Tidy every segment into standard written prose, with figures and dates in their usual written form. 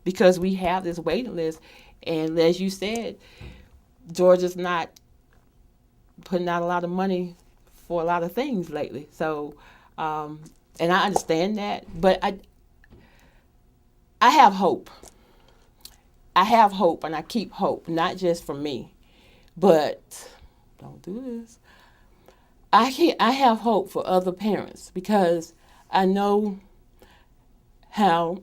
because we have this waiting list. And as you said, Georgia's not putting out a lot of money for a lot of things lately. So, and I understand that, but I have hope. I have hope, and I keep hope, not just for me, but don't do this. I have hope for other parents because I know how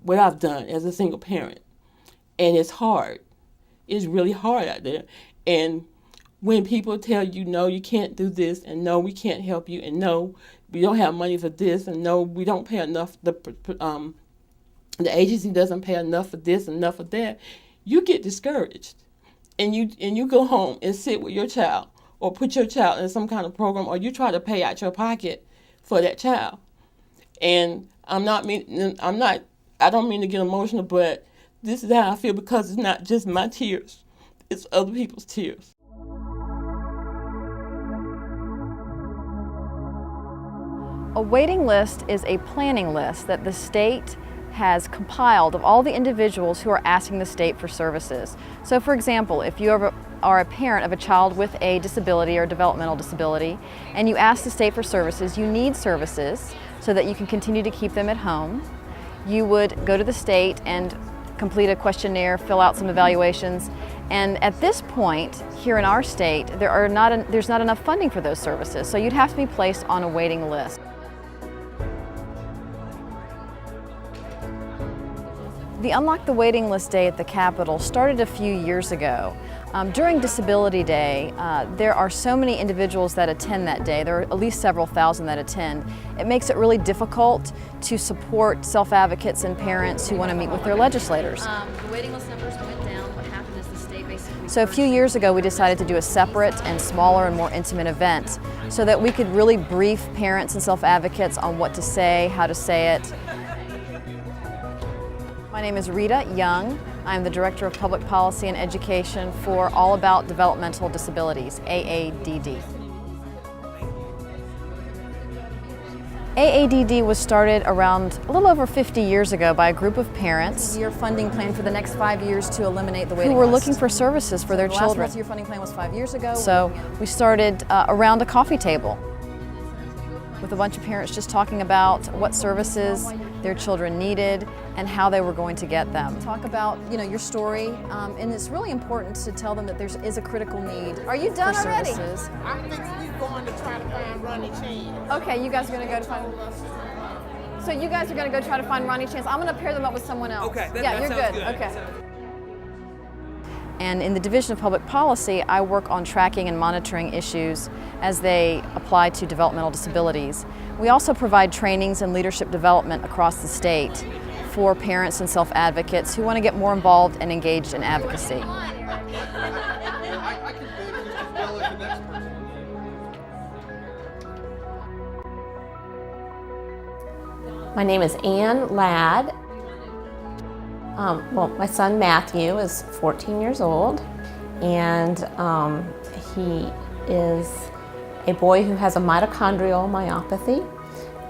what I've done as a single parent, and it's hard. It's really hard out there. And when people tell you, no, you can't do this, and no, we can't help you, and no, we don't have money for this, and no, we don't pay enough, the agency doesn't pay enough for this, enough for that, you get discouraged. And you go home and sit with your child or put your child in some kind of program, or you try to pay out your pocket for that child. And I don't mean to get emotional, but this is how I feel because it's not just my tears, it's other people's tears. A waiting list is a planning list that the state has compiled of all the individuals who are asking the state for services. So for example, if you are a parent of a child with a disability or developmental disability and you ask the state for services, you need services so that you can continue to keep them at home, you would go to the state and complete a questionnaire, fill out some evaluations, and at this point here in our state there's not enough funding for those services, so you'd have to be placed on a waiting list. The Unlock the Waiting List Day at the Capitol started a few years ago. During Disability Day, there are so many individuals that attend that day. There are at least several thousand that attend. It makes it really difficult to support self-advocates and parents who want to meet with their legislators. The waiting list numbers went down. What happened is the state basically... So a few years ago, we decided to do a separate and smaller and more intimate event so that we could really brief parents and self-advocates on what to say, how to say it. My name is Rita Young. I'm the Director of Public Policy and Education for All About Developmental Disabilities, AADD. AADD was started around a little over 50 years ago by a group of parents. Your funding plan for the next 5 years to eliminate the waiting list. Who were looking for services for their children. The last multi-year funding plan was 5 years ago. So we started around a coffee table with a bunch of parents just talking about what services their children needed and how they were going to get them. Talk about, your story, and it's really important to tell them that there is a critical need. Are you done already? Services. I think we're going to try to find Ronnie Chance. Okay, you guys are going to go to find. So you guys are going to go try to find Ronnie Chance. I'm going to pair them up with someone else. Okay, yeah, you're good. Okay. And in the Division of Public Policy, I work on tracking and monitoring issues as they apply to developmental disabilities. We also provide trainings and leadership development across the state for parents and self-advocates who want to get more involved and engaged in advocacy. My name is Ann Ladd. My son Matthew is 14 years old, and he is a boy who has a mitochondrial myopathy,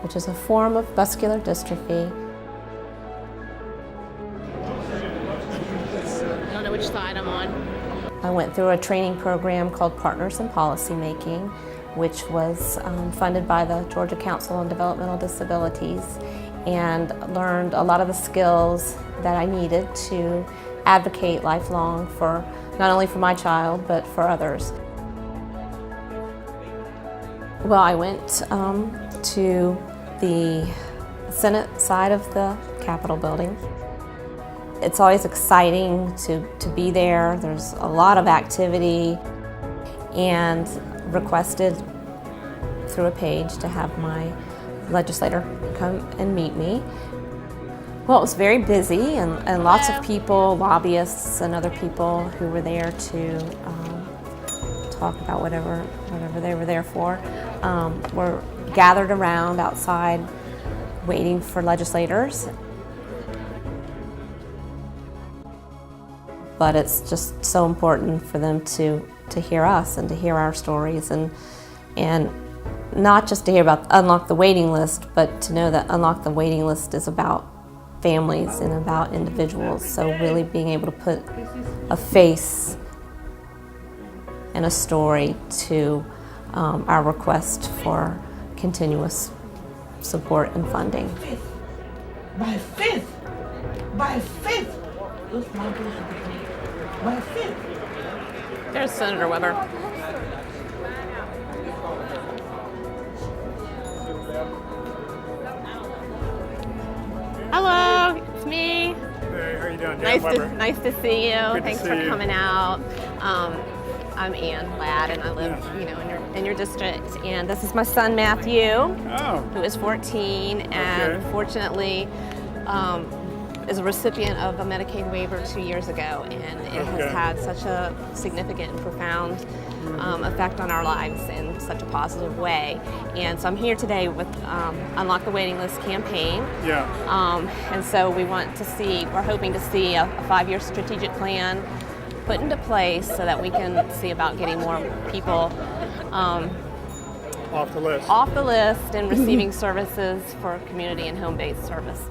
which is a form of muscular dystrophy. I don't know which side I'm on. I went through a training program called Partners in Policymaking, which was funded by the Georgia Council on Developmental Disabilities, and learned a lot of the skills that I needed to advocate lifelong for not only for my child, but for others. Well, I went to the Senate side of the Capitol building. It's always exciting to be there. There's a lot of activity, and requested through a page to have my legislator come and meet me. Well, it was very busy, and lots of people, lobbyists and other people who were there to talk about whatever they were there for, were gathered around outside waiting for legislators. But it's just so important for them to hear us and to hear our stories, and not just to hear about Unlock the Waiting List, but to know that Unlock the Waiting List is about families and about individuals. So really being able to put a face and a story to our request for continuous support and funding. By faith. By faith. Those mountains will be moved. By faith. There's Senator Weber. Hello, it's me. Hey, how you doing, Dan Weber? Nice to see you. Good to Thanks see for you. coming out. I'm Ann Ladd, and I live, in your district. And this is my son Matthew, Oh, who is 14, and Okay. fortunately is a recipient of a Medicaid waiver 2 years ago, and it Okay. has had such a significant and profound effect on our lives in such a positive way. And so I'm here today with Unlock the Waiting List campaign. yeah. And so we're hoping to see a 5-year strategic plan put into place so that we can see about getting more people Off the list. off the list and receiving services for community and home-based service.